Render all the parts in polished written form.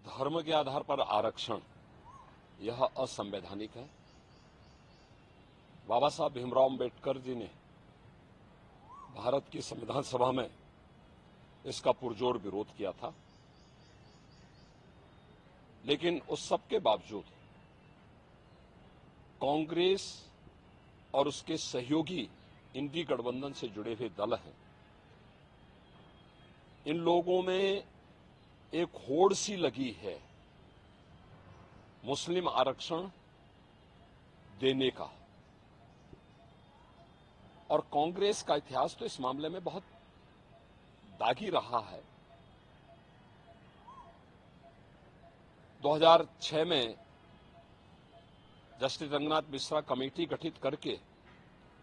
धर्म के आधार पर आरक्षण यह असंवैधानिक है। बाबा साहब भीमराव अम्बेडकर जी ने भारत की संविधान सभा में इसका पुरजोर विरोध किया था, लेकिन उस सब के बावजूद कांग्रेस और उसके सहयोगी इंडी गठबंधन से जुड़े हुए दल हैं, इन लोगों में एक होड़ सी लगी है मुस्लिम आरक्षण देने का। और कांग्रेस का इतिहास तो इस मामले में बहुत दागी रहा है। 2006 में जस्टिस रंगनाथ मिश्रा कमेटी गठित करके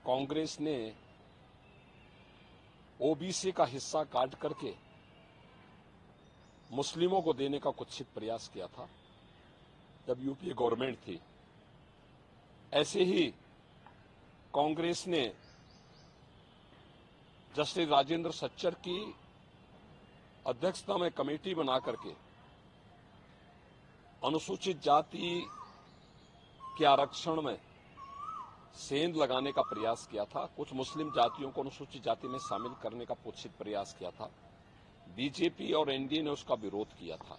कांग्रेस ने ओबीसी का हिस्सा काट करके मुस्लिमों को देने का कुत्सित प्रयास किया था जब यूपीए गवर्नमेंट थी। ऐसे ही कांग्रेस ने जस्टिस राजेंद्र सच्चर की अध्यक्षता में कमेटी बना करके अनुसूचित जाति के आरक्षण में सेंध लगाने का प्रयास किया था। कुछ मुस्लिम जातियों को अनुसूचित जाति में शामिल करने का कुत्सित प्रयास किया था। बीजेपी और एनडीए ने उसका विरोध किया था।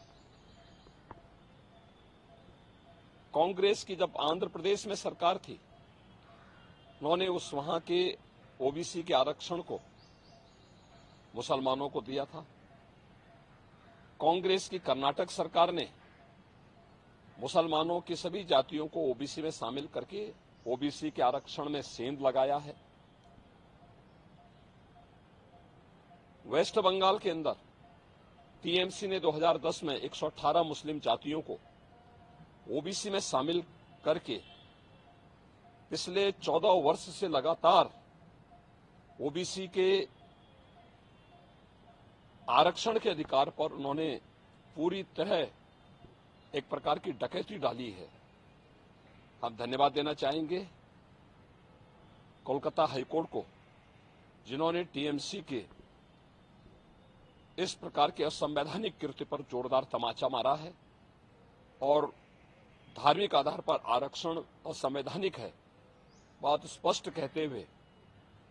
कांग्रेस की जब आंध्र प्रदेश में सरकार थी, उन्होंने उस वहां के ओबीसी के आरक्षण को मुसलमानों को दिया था। कांग्रेस की कर्नाटक सरकार ने मुसलमानों की सभी जातियों को ओबीसी में शामिल करके ओबीसी के आरक्षण में सेंध लगाया है। वेस्ट बंगाल के अंदर टीएमसी ने 2010 में 118 मुस्लिम जातियों को ओबीसी में शामिल करके पिछले 14 वर्ष से लगातार ओबीसी के आरक्षण के अधिकार पर उन्होंने पूरी तरह एक प्रकार की डकैती डाली है। हम धन्यवाद देना चाहेंगे कोलकाता हाईकोर्ट को, जिन्होंने टीएमसी के इस प्रकार के असंवैधानिक कृत्य पर जोरदार तमाचा मारा है और धार्मिक आधार पर आरक्षण असंवैधानिक है बात स्पष्ट कहते हुए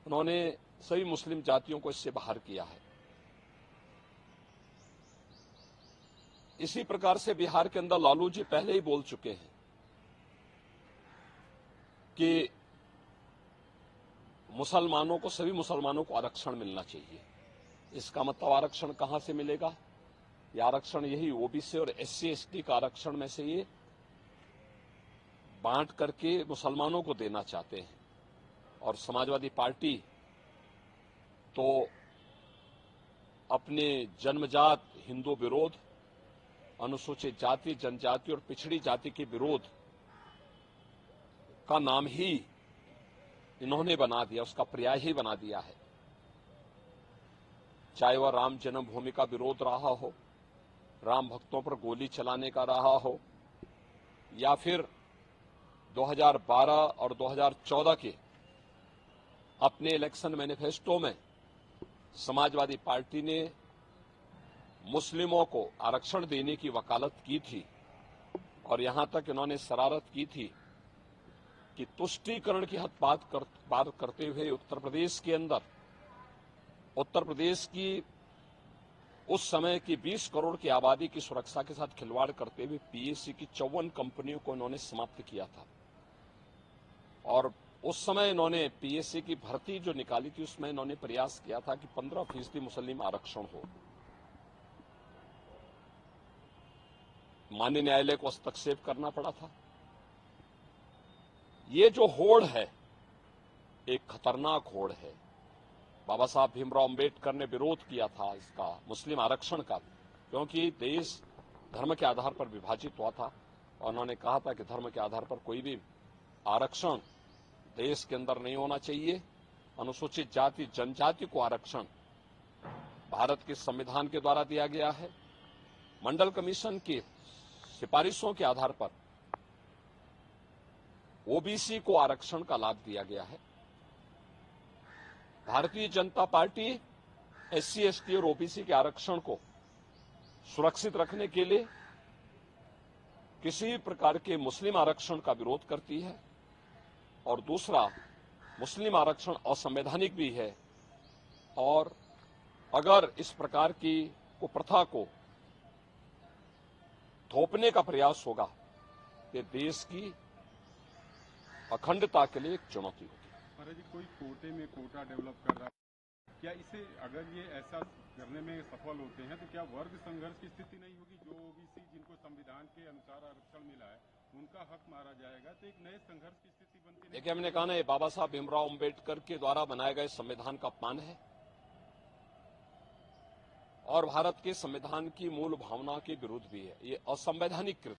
उन्होंने सभी मुस्लिम जातियों को इससे बाहर किया है। इसी प्रकार से बिहार के अंदर लालू जी पहले ही बोल चुके हैं कि मुसलमानों को, सभी मुसलमानों को आरक्षण मिलना चाहिए। इसका मतलब आरक्षण कहां से मिलेगा? ये आरक्षण यही ओबीसी और एससी एसटी का आरक्षण में से ये बांट करके मुसलमानों को देना चाहते हैं। और समाजवादी पार्टी तो अपने जन्मजात हिंदू विरोध, अनुसूचित जाति, जनजाति और पिछड़ी जाति के विरोध का नाम ही इन्होंने बना दिया, उसका पर्याय ही बना दिया है। चाहे वह राम जन्मभूमि का विरोध रहा हो, राम भक्तों पर गोली चलाने का रहा हो, या फिर 2012 और 2014 के अपने इलेक्शन मैनिफेस्टो में समाजवादी पार्टी ने मुस्लिमों को आरक्षण देने की वकालत की थी और यहां तक इन्होंने शरारत की थी कि तुष्टीकरण की हद पार करते हुए उत्तर प्रदेश के अंदर, उत्तर प्रदेश की उस समय की 20 करोड़ की आबादी की सुरक्षा के साथ खिलवाड़ करते हुए पीएससी की 54 कंपनियों को इन्होंने समाप्त किया था। और उस समय इन्होंने पीएससी की भर्ती जो निकाली थी उसमें इन्होंने प्रयास किया था कि 15% मुस्लिम आरक्षण हो। माननीय न्यायालय को हस्तक्षेप करना पड़ा था। ये जो होड़ है एक खतरनाक होड़ है। बाबा साहब भीमराव अम्बेडकर ने विरोध किया था इसका, मुस्लिम आरक्षण का, क्योंकि देश धर्म के आधार पर विभाजित हुआ था और उन्होंने कहा था कि धर्म के आधार पर कोई भी आरक्षण देश के अंदर नहीं होना चाहिए। अनुसूचित जाति, जनजाति को आरक्षण भारत के संविधान के द्वारा दिया गया है। मंडल कमीशन की सिफारिशों के आधार पर ओबीसी को आरक्षण का लाभ दिया गया है। Bharatiya Janata party SC ST और ओबीसी के आरक्षण को सुरक्षित रखने के लिए किसी प्रकार के मुस्लिम आरक्षण का विरोध करती है और दूसरा मुस्लिम आरक्षण असंवैधानिक भी है और अगर इस प्रकार की कुप्रथा को थोपने का प्रयास होगा तो देश की अखंडता के लिए एक चुनौती होगी। महाराज जी, कोई कोटे में कोटा डेवलप कर रहा है, क्या इसे अगर ये ऐसा करने में सफल होते हैं तो क्या वर्ग संघर्ष की स्थिति नहीं होगी? जो ओबीसी जिनको संविधान के अनुसार आरक्षण मिला है उनका हक मारा जाएगा तो एक नए संघर्ष की स्थिति बनती नहीं? देखिए, हमने कहा ना, ये बाबा साहब भीमराव अम्बेडकर के द्वारा बनाए गए संविधान का अपमान है और भारत के संविधान की मूल भावना के विरुद्ध भी है। ये असंवैधानिक कृत्य